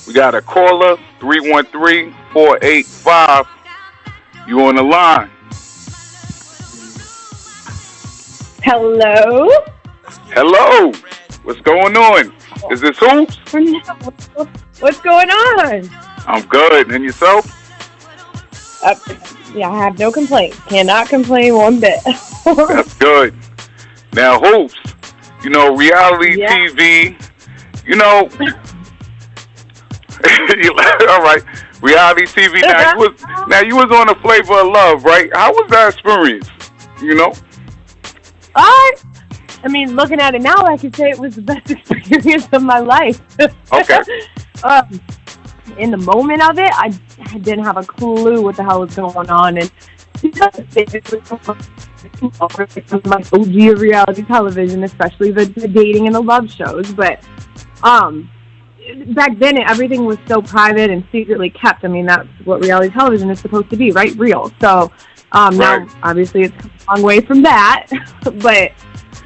We got a caller, 313-485. You on the line. Hello? Hello. What's going on? Is this Hoopz? What's going on? I'm good. And yourself? Yeah, I have no complaints. Cannot complain one bit. That's good. Now, Hoopz, reality TV, all right, reality TV. Now you was on a Flavor of Love, right? How was that experience? I mean, looking at it now, I could say it was the best experience of my life. Okay. In the moment of it, I didn't have a clue what the hell was going on, and it was my OG of reality television, especially the dating and the love shows. But back then, everything was so private and secretly kept. I mean, that's what reality television is supposed to be, right? Real. So now, obviously, it's come a long way from that, but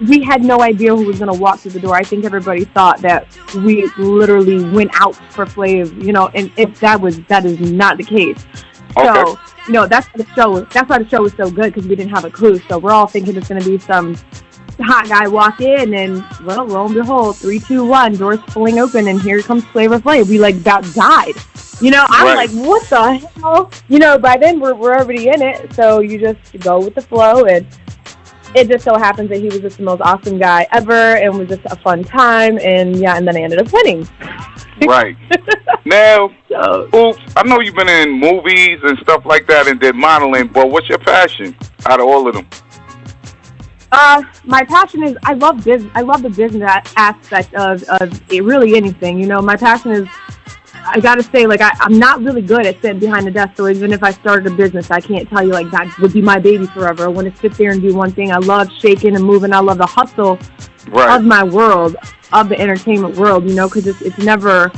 we had no idea who was going to walk through the door. I think everybody thought that we literally went out for Flav, and that is not the case. Okay. So, that's why the show was so good, because we didn't have a clue. So we're all thinking it's going to be some hot guy walk in, and lo and behold, 3, 2, 1, doors pulling open, and here comes Flavor Flav. We about died. I'm like, what the hell? By then we're already in it, so you just go with the flow, and it just so happens that he was just the most awesome guy ever, and was just a fun time, and then I ended up winning. Right. Now, Hoopz, I know you've been in movies and stuff like that and did modeling, but what's your passion out of all of them? My passion is I love the business aspect of it, really anything. My passion is, I gotta say, I'm not really good at sitting behind the desk, so even if I started a business, I can't tell you, that would be my baby forever. I want to sit there and do one thing. I love shaking and moving. I love the hustle of my world, of the entertainment world, because it's never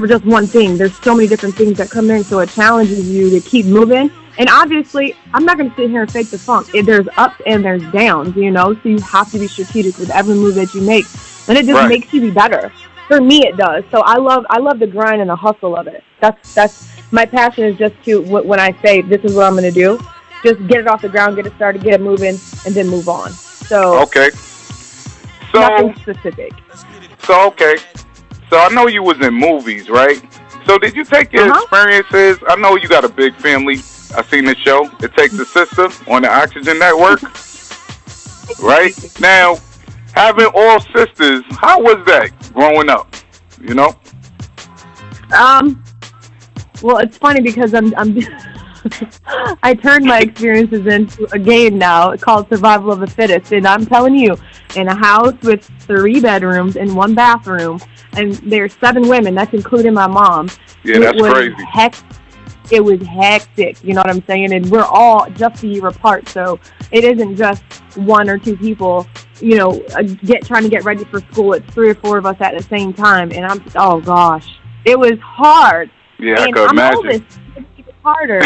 just one thing. There's so many different things that come in, so it challenges you to keep moving. And obviously, I'm not going to sit here and fake the funk. There's ups and there's downs, so you have to be strategic with every move that you make, and it just makes you be better. For me, it does. So I love the grind and the hustle of it. That's my passion, is just to, when I say this is what I'm going to do, just get it off the ground, get it started, get it moving, and then move on. So okay. So nothing specific. So I know you was in movies, right? So did you take your experiences? I know you got a big family. I seen the show. It Takes a Sister on the Oxygen Network. Right? Now, having all sisters, how was that growing up? Well, it's funny because I'm I turned my experiences into a game now called Survival of the Fittest, and I'm telling you, in a house with 3 bedrooms and 1 bathroom, and there's 7 women, that's including my mom. Yeah, that's crazy. It was hectic, you know what I'm saying? And we're all just a year apart, so it isn't just 1 or 2 people, trying to get ready for school. It's 3 or 4 of us at the same time, and oh gosh, it was hard. Yeah, and I could imagine. Oldest, it's even harder,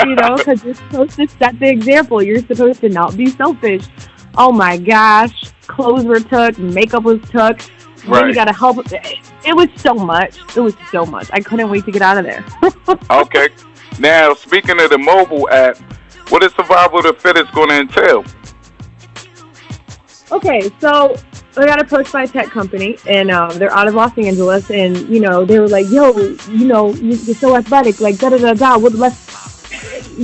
because you're supposed to set the example. You're supposed to not be selfish. Oh my gosh, clothes were took, makeup was took. Then you gotta help. It was so much. I couldn't wait to get out of there. Okay. Now, speaking of the mobile app, what is Survival of the Fittest going to entail? Okay, so I got approached by a tech company, and they're out of Los Angeles, and they were like, "Yo, you're so athletic, like da-da-da-da. Well, let's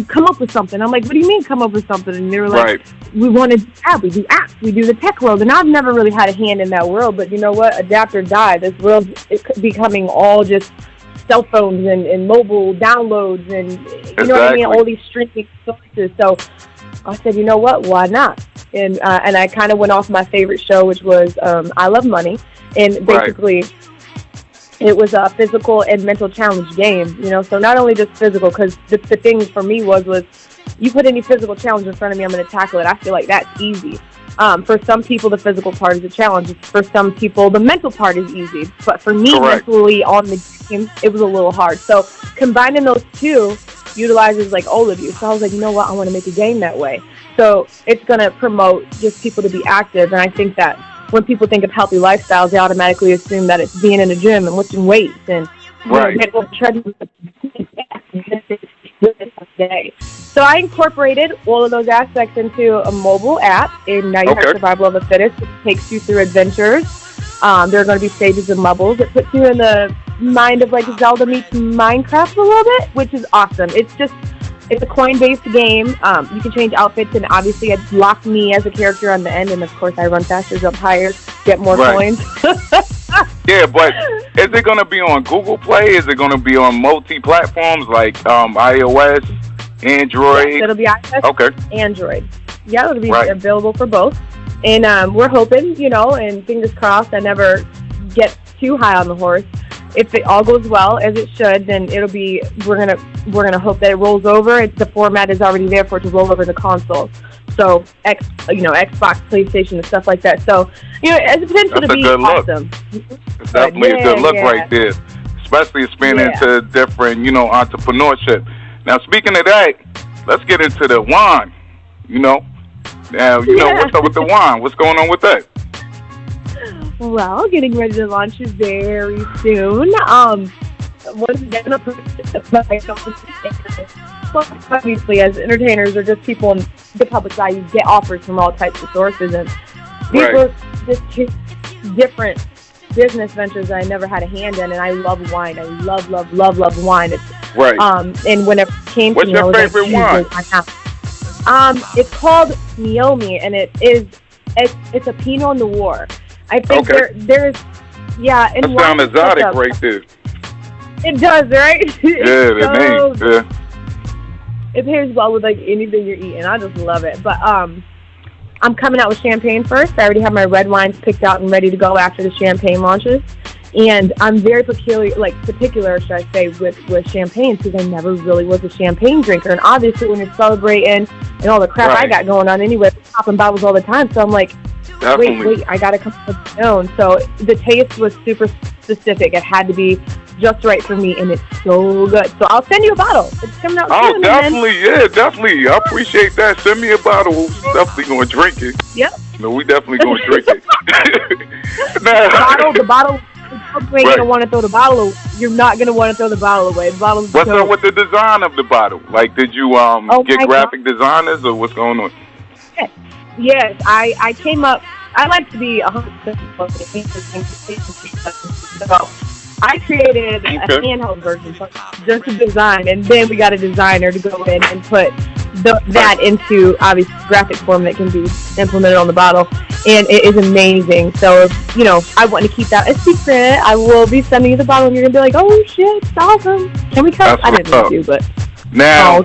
come up with something." I'm like, "What do you mean come up with something?" And they were like, "We wanted we do apps, we do the tech world." And I've never really had a hand in that world, but you know what? Adapt or die. This world is becoming all just cell phones and mobile downloads, and know what I mean, all these streaming sources. So I said, you know what? Why not? And I kind of went off my favorite show, which was I Love Money, and basically it was a physical and mental challenge game. So not only just physical, because the thing for me was you put any physical challenge in front of me, I'm going to tackle it. I feel like that's easy. For some people, the physical part is a challenge. For some people, the mental part is easy. But for me, mentally on the game, it was a little hard. So combining those two utilizes all of you. So I was like, you know what? I want to make a game that way. So it's going to promote just people to be active. And I think that when people think of healthy lifestyles, they automatically assume that it's being in a gym and lifting weights and So I incorporated all of those aspects into a mobile app, and now you have Survival of the Fittest, which takes you through adventures. There are going to be stages and levels. It puts you in the mind of like Zelda meets Minecraft a little bit, which is awesome. It's a coin-based game. You can change outfits, and obviously it locked me as a character on the end, and of course I run faster, jump higher, get more coins. Yeah, but is it going to be on Google Play? Is it going to be on multi-platforms like iOS, Android? Yes, it'll be iOS, Android. Yeah, it'll be available for both. And we're hoping, and fingers crossed, I never get too high on the horse. If it all goes well, as it should, then we're gonna hope that it rolls over. The format is already there for it to roll over the console. So Xbox, PlayStation, and stuff like that. So as a potential to be awesome. It's definitely a good look right there, especially expanding into different entrepreneurship. Now speaking of that, let's get into the wine. Now what's up with the wine? What's going on with that? Well, getting ready to launch very soon. Obviously, as entertainers or just people in the public eye, you get offers from all types of sources, and these were just two different business ventures that I never had a hand in, and I love wine. I love wine. And whenever it came to me, what's your favorite wine? It's called Naomi, and it's a Pinot Noir. I think there's and that sounds exotic right there. It does, right? Yeah, the name. Yeah. It pairs well with like anything you're eating. I just love it. But I'm coming out with champagne first. I already have my red wines picked out and ready to go after the champagne launches. And I'm very particular, should I say, with champagne, because I never really was a champagne drinker. And obviously, when you're celebrating and all the crap I got going on anyway, I'm popping bottles all the time. So I'm like, wait, I got to come up with my own. So the taste was super specific. It had to be just right for me, and it's so good. So I'll send you a bottle. It's coming out soon. Oh, definitely. I appreciate that. Send me a bottle. We're definitely going to drink it. Yep. No, we definitely going to drink it. The bottle. You ain't gonna want to throw the bottle away. You're not gonna want to throw the bottle away. What's up with the design of the bottle? Like, did you get graphic designers, or what's going on? Yes, I came up. I like to be 100%. So I created a handheld version, just a design, and then we got a designer to go in and put that into obviously graphic form that can be implemented on the bottle, and it is amazing. So if I want to keep that a secret, I will be sending you the bottle, and you're gonna be like, "Oh shit, it's awesome! Can we cut?" I didn't want to, but now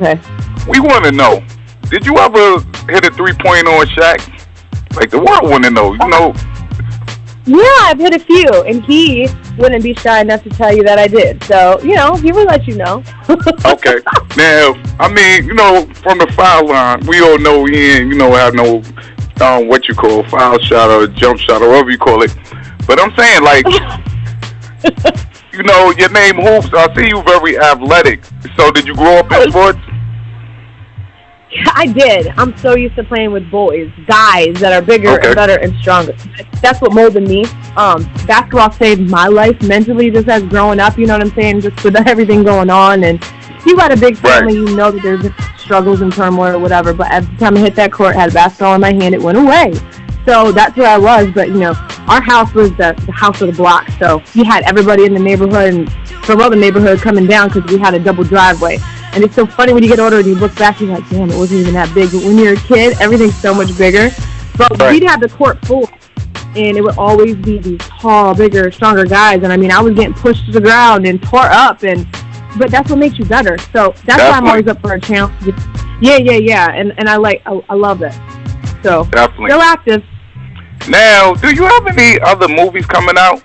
we want to know: did you ever hit a 3-point on Shaq? Like the world want to know, Yeah, I've hit a few, and he wouldn't be shy enough to tell you that I did. So, he would let you know. Okay. Now, I mean, from the foul line, we all know he ain't, have no, what you call foul shot or jump shot or whatever you call it. But I'm saying, like, your name Hoopz. I see you very athletic. So, did you grow up in sports? I did. I'm so used to playing with guys that are bigger and better and stronger. That's what molded me. Basketball saved my life mentally just as growing up, you know what I'm saying? Just with everything going on. And you got a big family, you know that there's struggles and turmoil or whatever. But at the time I hit that court, I had a basketball in my hand, it went away. So that's where I was. But, our house was the house of the block. So you had everybody in the neighborhood and from other neighborhood coming down because we had a double driveway. And it's so funny when you get older and you look back, you're like, damn, it wasn't even that big. But when you're a kid, everything's so much bigger. But we'd have the court full, and it would always be these tall, bigger, stronger guys. And, I was getting pushed to the ground and tore up. But that's what makes you better. So that's why I'm always up for a challenge. Yeah. And I love it. So still active. Now, do you have any other movies coming out?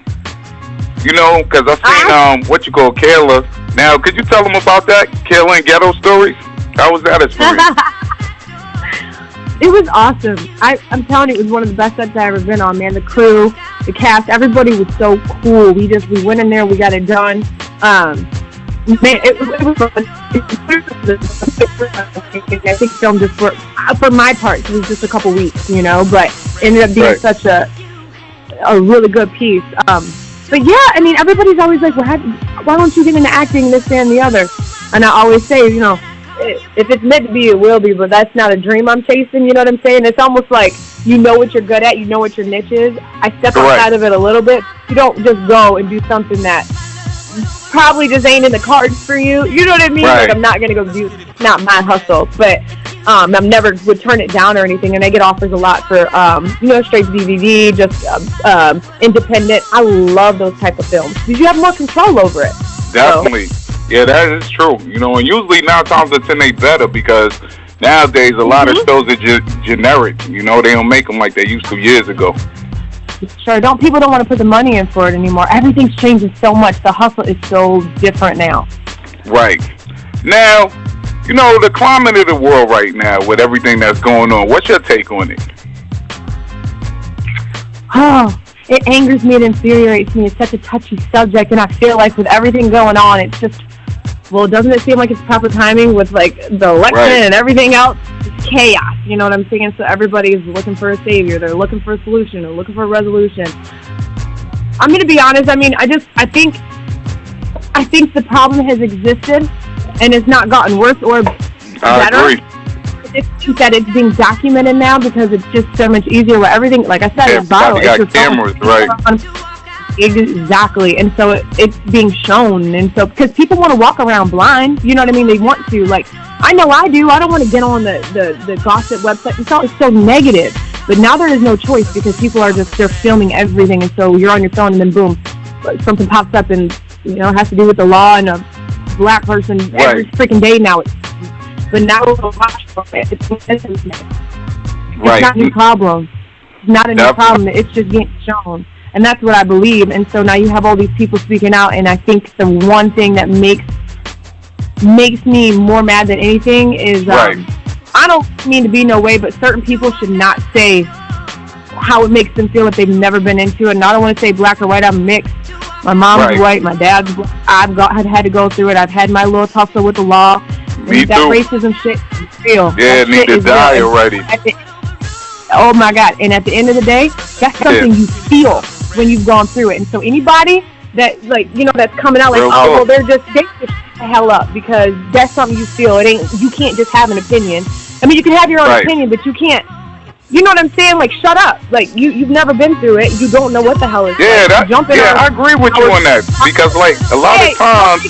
Because I've seen, Kayla. Now, could you tell them about that? Kayla and Ghetto Stories? How was that experience? It was awesome. I'm telling you, it was one of the best sets I've ever been on, man. The crew, the cast, everybody was so cool. We went in there, we got it done. Man, it was fun. I think filmed just for my part, it was just a couple weeks, but ended up being such a a really good piece. But yeah, I mean, everybody's always like, well, why don't you get into acting, this, that, and the other? And I always say, you know, if it's meant to be, it will be, but that's not a dream I'm chasing, you know what I'm saying? It's almost like you know what you're good at, you know what your niche is. I step outside of it a little bit. You don't just go and do something that probably just ain't in the cards for you. You know what I mean? Right. Like, I'm not going to go do, not my hustle, but I'm never would turn it down or anything, and I get offers a lot for, you know, straight to DVD, just independent. I love those type of films because you have more control over it. Definitely. So. Yeah, that is true. You know, and usually 9 times out of 10 they better because nowadays a lot of shows are generic. You know, they don't make them like they used to years ago. Sure. People don't want to put the money in for it anymore. Everything's changing so much. The hustle is so different now. Right. Now, you know, the climate of the world right now with everything that's going on, what's your take on it? Oh, it angers me. It infuriates me. It's such a touchy subject, and I feel like with everything going on, it's just, well, doesn't it seem like it's proper timing with, like, the election and everything else? It's chaos, you know what I'm saying? So everybody's looking for a savior. They're looking for a solution. They're looking for a resolution. I'm going to be honest. I mean, I think the problem has existed, and it's not gotten worse or better. I agree. It's just that it's being documented now because it's just so much easier with everything. Like I said, it's viral. You got cameras, right? Exactly. And so it's being shown. And so, because people want to walk around blind, you know what I mean? They want to. Like, I know I do. I don't want to get on the gossip website. It's so negative. But now there is no choice because people are they're filming everything. And so you're on your phone and then boom, something pops up and, you know, it has to do with the law and a black person every freaking day now. But now we'll watch it. It's not a new problem. It's not a new problem. It's just getting shown. And that's what I believe. And so now you have all these people speaking out. And I think the one thing that makes me more mad than anything is, I don't mean to be no way, but certain people should not say how it makes them feel if they've never been into it. And I don't want to say black or white. I'm mixed. My mom's white. My dad's black. I've had to go through it. I've had my little tussle with the law. Me that too. Racism shit is real. Yeah, it need to die already. Oh my God. And at the end of the day, that's something you feel when you've gone through it. And so anybody that, like, you know, that's coming out like, well, they just shut the hell up because that's something you feel. You can't just have an opinion. I mean, you can have your own opinion, but you can't, you know what I'm saying? Like, shut up. Like, you've never been through it. You don't know what the hell is I agree with you on that because, like, a lot of times,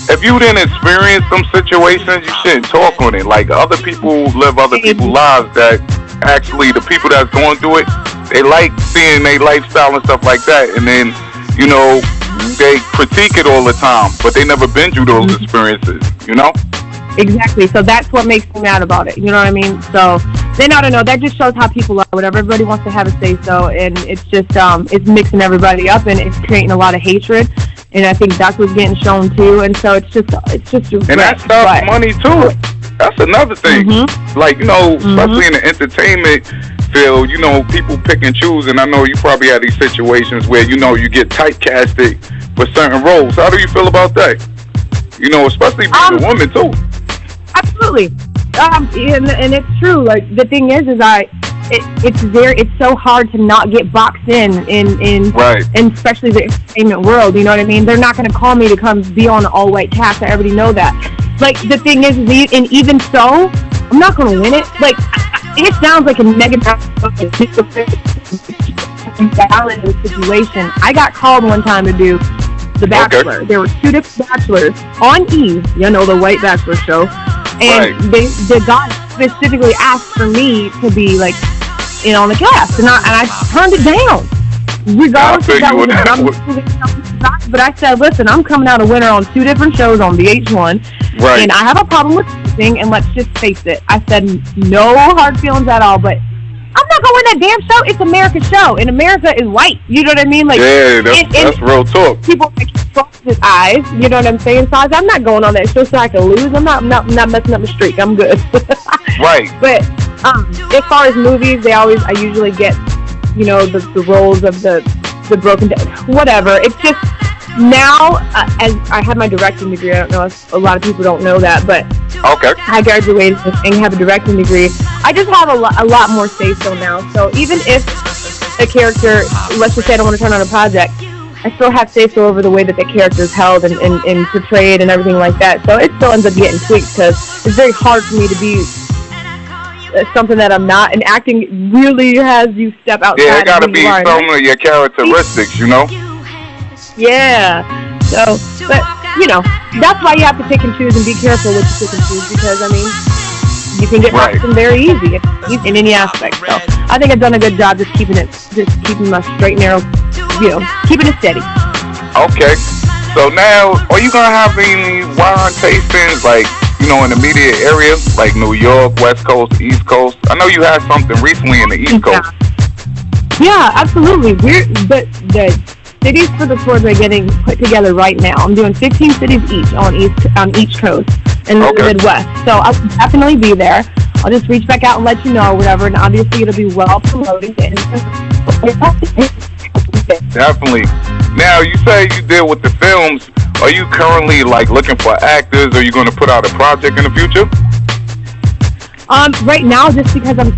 if you didn't experience some situations, you shouldn't talk on it. Like, other people live other people's lives that actually the people that's going through it, they like seeing their lifestyle and stuff like that. And then, you know, they critique it all the time, but they never been through those experiences, you know? Exactly. So that's what makes me mad about it. You know what I mean? So then I don't know. That just shows how people are. Whatever. Everybody wants to have a say so, and it's just it's mixing everybody up, and it's creating a lot of hatred. And I think that's what's getting shown too. And so it's just. And that stuff money too. That's another thing. Like, you know, especially in the entertainment field, you know, people pick and choose. And I know you probably have these situations where, you know, you get typecasted for certain roles. How do you feel about that? You know, especially being a woman too. Absolutely. And it's true. Like, the thing is it's so hard to not get boxed in especially the entertainment world. You know what I mean? They're not going to call me to come be on an all-white cast. I already know that. Like, the thing is, and even so, I'm not going to win it. Like, it sounds like a negative situation. I got called one time to do The Bachelor. Okay. There were 2 different bachelors on Eve, you know, the white bachelor show. And the guy specifically asked for me to be, like, you know, on the cast. And I turned it down. Regardless if that was a dumb, but I said, listen, I'm coming out a winner on 2 different shows on VH1. Right. And I have a problem with everything, and let's just face it. I said, no hard feelings at all, but I'm not going to win that damn show. It's America's show, and America is white. You know what I mean? Like, yeah, that's real talk. People close his eyes. You know what I'm saying? So I'm not going on that show so I can lose. I'm not messing up my streak. I'm good. Right. But as far as movies, I usually get, you know, the roles of the broken down, whatever. It's just now, as I have my directing degree. I don't know if a lot of people don't know that, but I graduated and have a directing degree. I just have a lot more say so now. So even if a character, let's just say I don't want to turn on a project, I still have say-so over the way that the character is held and portrayed and everything like that. So it still ends up getting tweaked because it's very hard for me to be something that I'm not. And acting really has you step outside. Yeah, it got to be some of your characteristics, you know? Yeah. So, but, you know, that's why you have to pick and choose and be careful with the pick and choose because, I mean, you can get lost in very easy in any aspect. So I think I've done a good job just keeping my straight and narrow, you know, keeping it steady. Okay. So now, are you going to have any wine tastings, like, you know, in the immediate area, like New York, West Coast, East Coast? I know you had something recently in the East Coast. Yeah, absolutely. But the cities for the tours are getting put together right now. I'm doing 15 cities each on each coast in the Midwest. So I'll definitely be there. I'll just reach back out and let you know, whatever. And obviously, it'll be well promoted. Definitely. Now, you say you deal with the films. Are you currently like looking for actors? Are you going to put out a project in the future? Right now, just because I'm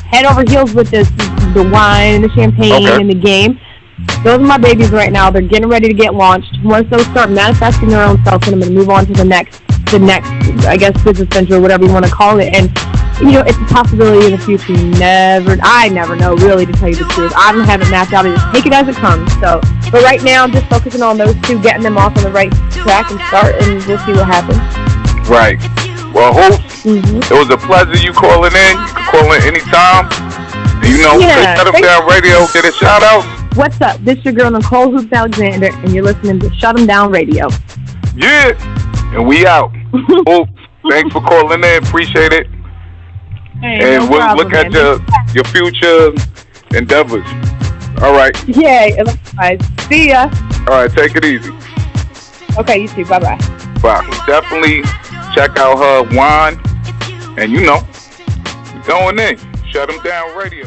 head over heels with the wine and the champagne and the game. Those are my babies right now. They're getting ready to get launched. Once those start manifesting their own self, and I'm going to move on to the next, I guess, business venture or whatever you want to call it. And, you know, it's a possibility in the future. I never know, really, to tell you the truth. I don't have it mapped out. I just take it as it comes. So, but right now, I'm just focusing on those two, getting them off on the right track and start, and we'll see what happens. Right. Well, Hoopz, it was a pleasure you calling in. You can call in anytime. And, you know, Shut 'em Down Radio, get a shout out. What's up? This is your girl, Nicole Hoopz Alexander, and you're listening to Shut 'em Down Radio. Yeah. And we out. Hoopz, thanks for calling in. Appreciate it. Hey, and no we'll problem, look at your future endeavors. All right. Yay. See ya. All right. Take it easy. Okay, you too. Bye-bye. Bye. Definitely check out her wine. And, you know, we're going in. Shut 'em Down Radio.